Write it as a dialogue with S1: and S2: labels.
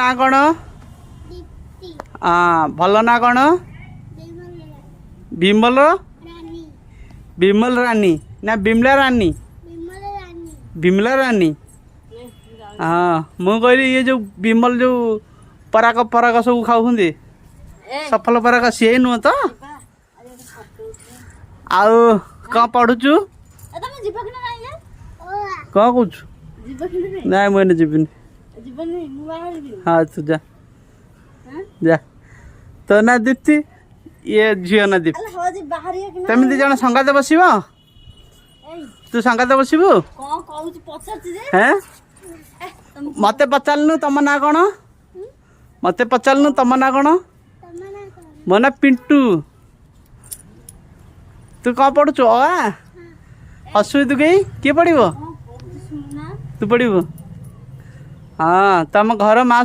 S1: ना कौन
S2: दीप्ति
S1: भल ना कौन
S2: विमल
S1: विमल
S2: रानी
S1: विमल रानी ना बिमला रानी
S2: विमल रानी
S1: बिमला रानी हाँ मु कहली ये जो विमल जो पराग पराग सब खाऊ सफल पराग सी नुह तो आउ कौन पढ़ुचु कौन कौच ना मुझे जीवन हाँ तू जा जा तो ना दीप्ति ये झील ना दीप्ति तमें दी जन संगात बस तू संगात बसबू हैं मत पचारू तुम ना कौन मत पचारू तुम ना कौन
S2: तमन्ना कौन
S1: मो ना पिंटू तू कौन पढ़ुचु हसु तू कहीं किए पढ़ तू पढ़ हाँ तुम घर माँ